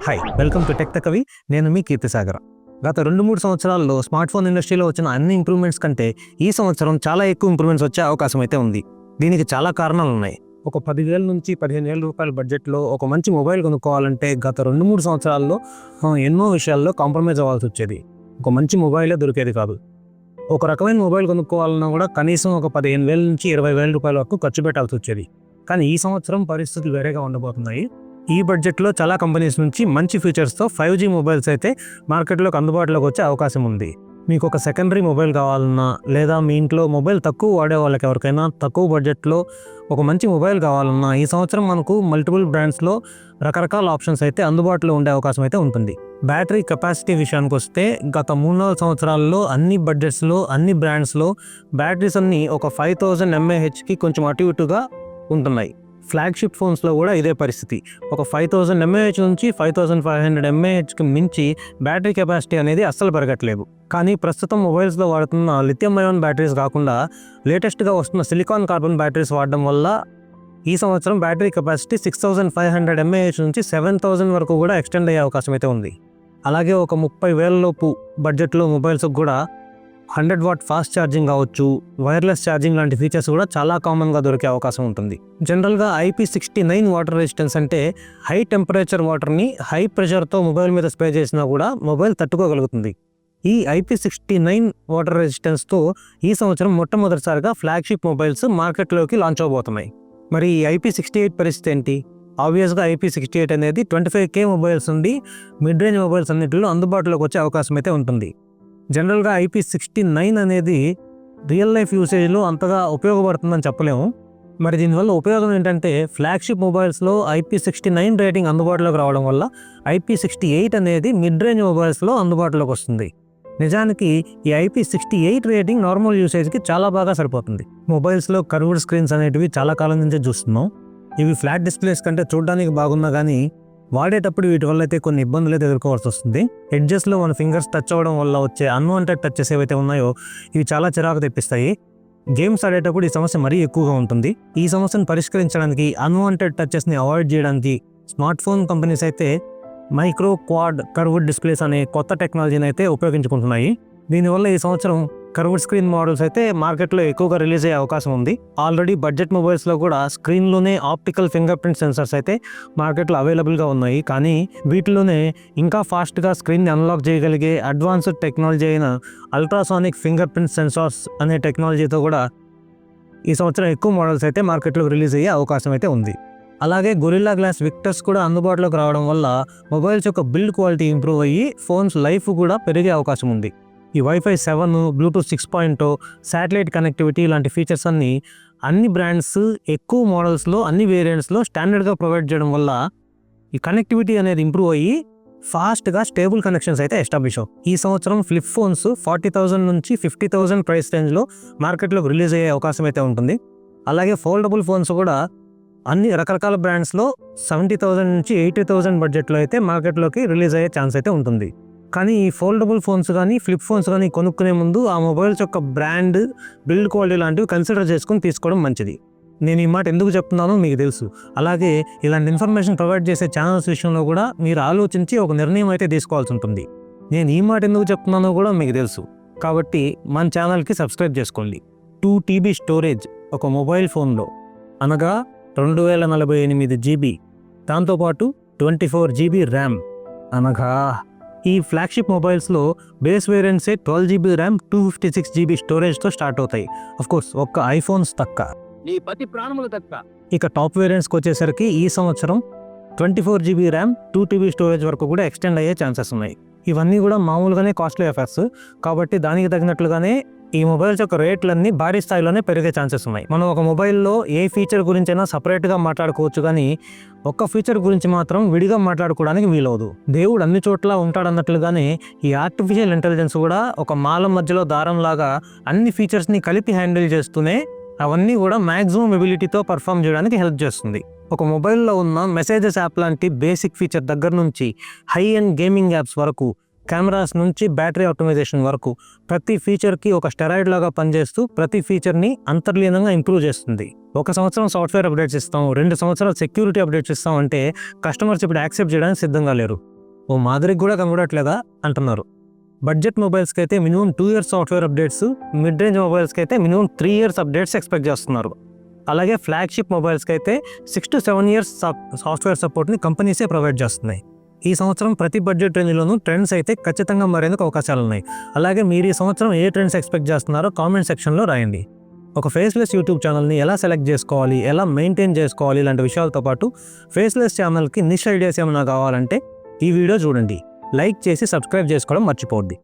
Hi, welcome to tech కవి. నేను మీ కీర్తిసాగర్. గత 2-3 సంవత్సరాల్లో స్మార్ట్ ఫోన్ ఇండస్ట్రీలో వచ్చిన అన్ని ఇంప్రూవ్మెంట్స్ కంటే ఈ సంవత్సరం చాలా ఎక్కువ ఇంప్రూవ్మెంట్స్ వచ్చే అవకాశం అయితే ఉంది. దీనికి చాలా కారణాలు ఉన్నాయి. ఒక 10,000 నుంచి 15,000 రూపాయల బడ్జెట్లో ఒక మంచి మొబైల్ కొనుక్కోవాలంటే గత 2-3 సంవత్సరాల్లో ఎన్నో విషయాల్లో కాంప్రమైజ్ అవ్వాల్సి వచ్చేది. ఒక మంచి మొబైలే దొరికేది కాదు. ఒక రకమైన మొబైల్ కొనుక్కోవాలన్నా కూడా కనీసం ఒక 15,000 నుంచి 20,000 రూపాయల వరకు ఖర్చు పెట్టాల్సి వచ్చేది. కానీ ఈ సంవత్సరం పరిస్థితులు వేరేగా ఉండబోతున్నాయి. ఈ బడ్జెట్లో చాలా కంపెనీస్ నుంచి మంచి ఫీచర్స్తో 5G మొబైల్స్ అయితే మార్కెట్లోకి అందుబాటులోకి వచ్చే అవకాశం ఉంది. మీకు ఒక సెకండరీ మొబైల్ కావాలన్నా, లేదా మీ ఇంట్లో మొబైల్ తక్కువ వాడే వాళ్ళకి ఎవరికైనా తక్కువ బడ్జెట్లో ఒక మంచి మొబైల్ కావాలన్నా, ఈ సంవత్సరం మనకు మల్టిపుల్ బ్రాండ్స్లో రకరకాల ఆప్షన్స్ అయితే అందుబాటులో ఉండే అవకాశం అయితే ఉంటుంది. బ్యాటరీ కెపాసిటీ విషయానికి వస్తే గత 3-4 సంవత్సరాల్లో అన్ని బడ్జెట్స్లో అన్ని బ్రాండ్స్లో బ్యాటరీస్ అన్నీ ఒక 5,000 mAhకి కొంచెం అటు ఇటుగా ఉంటున్నాయి. ఫ్లాగ్షిప్ ఫోన్స్లో కూడా ఇదే పరిస్థితి. ఒక 5,000 mAh నుంచి 5,500 mAhకి మించి బ్యాటరీ కెపాసిటీ అనేది అస్సలు పెరగట్లేదు. కానీ ప్రస్తుతం మొబైల్స్లో వాడుతున్న లిథియం అయాన్ బ్యాటరీస్ కాకుండా లేటెస్ట్గా వస్తున్న సిలికాన్ కార్బన్ బ్యాటరీస్ వాడడం వల్ల ఈ సంవత్సరం బ్యాటరీ కెపాసిటీ 6,500 mAh నుంచి 7,000 వరకు కూడా ఎక్స్టెండ్ అయ్యే అవకాశం అయితే ఉంది. అలాగే ఒక 30,000 లోపు బడ్జెట్లో మొబైల్స్కి కూడా 100 వాట్ ఫాస్ట్ ఛార్జింగ్ కావచ్చు, వైర్లెస్ ఛార్జింగ్ లాంటి ఫీచర్స్ కూడా చాలా కామన్గా దొరికే అవకాశం ఉంటుంది. జనరల్గా IP69 వాటర్ రెసిస్టెన్స్ అంటే హై టెంపరేచర్ వాటర్ని హై ప్రెషర్తో మొబైల్ మీద స్ప్రే చేసినా కూడా మొబైల్ తట్టుకోగలుగుతుంది. ఈ IP69 వాటర్ రెసిస్టెన్స్తో ఈ సంవత్సరం మొట్టమొదటిసారిగా ఫ్లాగ్షిప్ మొబైల్స్ మార్కెట్లోకి లాంచ్ అవబోతున్నాయి. మరి ఈ IP68 పరిస్థితి ఏంటి? ఆబ్వియస్గా IP68 అనేది 25K మొబైల్స్ నుండి మిడ్ రేంజ్ మొబైల్స్ అన్నింటిలో అందుబాటులోకి వచ్చే అవకాశం అయితే ఉంటుంది. జనరల్గా IP69 అనేది రియల్ లైఫ్ యూసేజ్లో అంతగా ఉపయోగపడుతుందని చెప్పలేము. మరి దీనివల్ల ఉపయోగం ఏంటంటే ఫ్లాగ్షిప్ మొబైల్స్లో IP69 రేటింగ్ అందుబాటులోకి రావడం వల్ల IP68 అనేది మిడ్ రేంజ్ మొబైల్స్లో అందుబాటులోకి వస్తుంది. నిజానికి ఈ IP68 రేటింగ్ నార్మల్ యూసేజ్కి చాలా బాగా సరిపోతుంది. మొబైల్స్లో కర్వ్డ్ స్క్రీన్స్ అనేటివి చాలా కాలం నుంచే చూస్తున్నాం. ఇవి ఫ్లాట్ డిస్ప్లేస్ కంటే చూడడానికి బాగున్నా కానీ వాడేటప్పుడు వీటి వల్ల అయితే కొన్ని ఇబ్బందులు అయితే ఎదుర్కోవాల్సి వస్తుంది. ఎడ్జెస్లో మన ఫింగర్స్ టచ్ అవ్వడం వల్ల వచ్చే అన్వాంటెడ్ టచెస్ ఏవైతే ఉన్నాయో ఇవి చాలా చిరాకు తెప్పిస్తాయి. గేమ్స్ ఆడేటప్పుడు ఈ సమస్య మరీ ఎక్కువగా ఉంటుంది. ఈ సమస్యను పరిష్కరించడానికి, అన్వాంటెడ్ టచెస్ని అవాయిడ్ చేయడానికి స్మార్ట్ ఫోన్ కంపెనీస్ అయితే మైక్రో క్వాడ్ కర్వ్డ్ డిస్ప్లేస్ అనే కొత్త టెక్నాలజీని అయితే ఉపయోగించుకుంటున్నాయి. దీనివల్ల ఈ సంవత్సరం కర్వ్డ్ స్క్రీన్ మోడల్స్ అయితే మార్కెట్లో ఎక్కువగా రిలీజ్ అయ్యే అవకాశం ఉంది. ఆల్రెడీ బడ్జెట్ మొబైల్స్లో కూడా స్క్రీన్లోనే ఆప్టికల్ ఫింగర్ ప్రింట్ సెన్సర్స్ అయితే మార్కెట్లో అవైలబుల్గా ఉన్నాయి. కానీ వీటిలోనే ఇంకా ఫాస్ట్గా స్క్రీన్ని అన్లాక్ చేయగలిగే అడ్వాన్స్డ్ టెక్నాలజీ అయిన అల్ట్రాసానిక్ ఫింగర్ ప్రింట్ సెన్సార్స్ అనే టెక్నాలజీతో కూడా ఈ సంవత్సరం ఎక్కువ మోడల్స్ అయితే మార్కెట్లో రిలీజ్ అయ్యే అవకాశం అయితే ఉంది. అలాగే గొరిల్లా గ్లాస్ విక్టర్స్ కూడా అందుబాటులోకి రావడం వల్ల మొబైల్స్ యొక్క బిల్డ్ క్వాలిటీ ఇంప్రూవ్ అయ్యి ఫోన్స్ లైఫ్ కూడా పెరిగే అవకాశం ఉంది. ఈ Wi-Fi 7, Bluetooth 6.0, శాటిలైట్ కనెక్టివిటీ లాంటి ఫీచర్స్ అన్ని బ్రాండ్స్ ఎక్కువ మోడల్స్లో అన్ని వేరియంట్స్లో స్టాండర్డ్గా ప్రొవైడ్ చేయడం వల్ల ఈ కనెక్టివిటీ అనేది ఇంప్రూవ్ అయ్యి ఫాస్ట్గా స్టేబుల్ కనెక్షన్స్ అయితే ఎస్టాబ్లిష్ అవ్వు. ఈ సంవత్సరం ఫ్లిప్ ఫోన్స్ 40,000 నుంచి 50,000 ప్రైస్ రేంజ్లో మార్కెట్లోకి రిలీజ్ అయ్యే అవకాశం అయితే ఉంటుంది. అలాగే ఫోల్డబుల్ ఫోన్స్ కూడా అన్ని రకరకాల బ్రాండ్స్లో 70,000 నుంచి 80,000 బడ్జెట్లో అయితే మార్కెట్లోకి రిలీజ్ అయ్యే ఛాన్స్ అయితే ఉంటుంది. కానీ ఈ ఫోల్డబుల్ ఫోన్స్ కానీ ఫ్లిప్ ఫోన్స్ కానీ కొనుక్కునే ముందు ఆ మొబైల్స్ యొక్క బ్రాండ్, బిల్డ్ క్వాలిటీ లాంటివి కన్సిడర్ చేసుకుని తీసుకోవడం మంచిది. నేను ఈ మాట ఎందుకు చెప్తున్నానో మీకు తెలుసు. అలాగే ఇలాంటి ఇన్ఫర్మేషన్ ప్రొవైడ్ చేసే ఛానల్స్ విషయంలో కూడా మీరు ఆలోచించి ఒక నిర్ణయం అయితే తీసుకోవాల్సి ఉంటుంది. నేను ఈ మాట ఎందుకు చెప్తున్నానో కూడా మీకు తెలుసు. కాబట్టి మన ఛానల్కి సబ్స్క్రైబ్ చేసుకోండి. 2 TB స్టోరేజ్ ఒక మొబైల్ ఫోన్లో, అనగా 2048 GB, దాంతోపాటు 24 GB ర్యామ్, అనగా ఈ ఫ్లాగ్షిప్ మొబైల్స్లో బేస్ వేరియంట్సే 12 GB ర్యామ్, 256 GB స్టోరేజ్తో స్టార్ట్ అవుతాయి. అఫ్కోర్స్ ఒక్క ఐఫోన్స్ తక్క, నీ పతి ప్రాణములు తక్క. ఇక టాప్ వేరియంట్స్కి వచ్చేసరికి ఈ సంవత్సరం 24 GB ర్యామ్, 2 TB స్టోరేజ్ వరకు కూడా ఎక్స్టెండ్ అయ్యే ఛాన్సెస్ ఉన్నాయి. ఇవన్నీ కూడా మామూలుగానే కాస్ట్లీ ఎఫర్ట్స్ కాబట్టి దానికి తగినట్లుగానే ఈ మొబైల్స్ యొక్క రేట్లన్నీ భారీ స్థాయిలోనే పెరిగే ఛాన్సెస్ ఉన్నాయి. మనం ఒక మొబైల్లో ఏ ఫీచర్ గురించైనా సపరేట్గా మాట్లాడుకోవచ్చు, కానీ ఒక్క ఫీచర్ గురించి మాత్రం విడిగా మాట్లాడుకోవడానికి వీలవదు. దేవుడు అన్ని చోట్ల ఉంటాడన్నట్లుగానే ఈ ఆర్టిఫిషియల్ ఇంటెలిజెన్స్ కూడా ఒక మాలం మధ్యలో దారంలాగా అన్ని ఫీచర్స్ని కలిపి హ్యాండిల్ చేస్తూనే అవన్నీ కూడా మ్యాక్సిమం ఎబిలిటీతో పర్ఫామ్ చేయడానికి హెల్ప్ చేస్తుంది. ఒక మొబైల్లో ఉన్న మెసేజెస్ యాప్ లాంటి బేసిక్ ఫీచర్ దగ్గర నుంచి హై అండ్ గేమింగ్ యాప్స్ వరకు, కెమెరాస్ నుంచి బ్యాటరీ ఆప్టిమైజేషన్ వరకు ప్రతి ఫీచర్కి ఒక స్టెరాయిడ్ లాగా పనిచేస్తూ ప్రతి ఫీచర్ని అంతర్లీనంగా ఇంప్రూవ్ చేస్తుంది. 1 సంవత్సరం సాఫ్ట్వేర్ అప్డేట్స్ ఇస్తాం, 2 సంవత్సరాలు సెక్యూరిటీ అప్డేట్స్ ఇస్తాం అంటే కస్టమర్స్ ఇప్పుడు యాక్సెప్ట్ చేయడానికి సిద్ధంగా లేరు. ఓ మాదిరికి కూడా కనబడట్లేదా అంటున్నారు. బడ్జెట్ మొబైల్స్కి అయితే minimum 2 years software updates, mid range మొబైల్స్కి అయితే మినిమం 3 ఇయర్స్ అప్డేట్స్ ఎక్స్పెక్ట్ చేస్తున్నారు. అలాగే ఫ్లాగ్షిప్ మొబైల్స్కి అయితే 6 to 7 ఇయర్స్ సాఫ్ట్వేర్ సపోర్ట్ని కంపెనీసే ప్రొవైడ్ చేస్తున్నాయి. ఈ సంవత్సరం ప్రతి బడ్జెట్ రేంజ్లోనూ ట్రెండ్స్ అయితే ఖచ్చితంగా మారేందుకు అవకాశాలు ఉన్నాయి. అలాగే మీరు ఈ సంవత్సరం ఏ ట్రెండ్స్ ఎక్స్పెక్ట్ చేస్తున్నారో కామెంట్ సెక్షన్లో రాయండి. ఒక ఫేస్లెస్ యూట్యూబ్ ఛానల్ని ఎలా సెలెక్ట్ చేసుకోవాలి, ఎలా మెయింటైన్ చేసుకోవాలి ఇలాంటి విషయాలతో పాటు ఫేస్లెస్ ఛానల్కి నిష్ ఐడియాస్ ఏమైనా కావాలంటే ఈ వీడియో చూడండి. లైక్ చేసి సబ్స్క్రైబ్ చేసుకోవడం మర్చిపోవద్దు.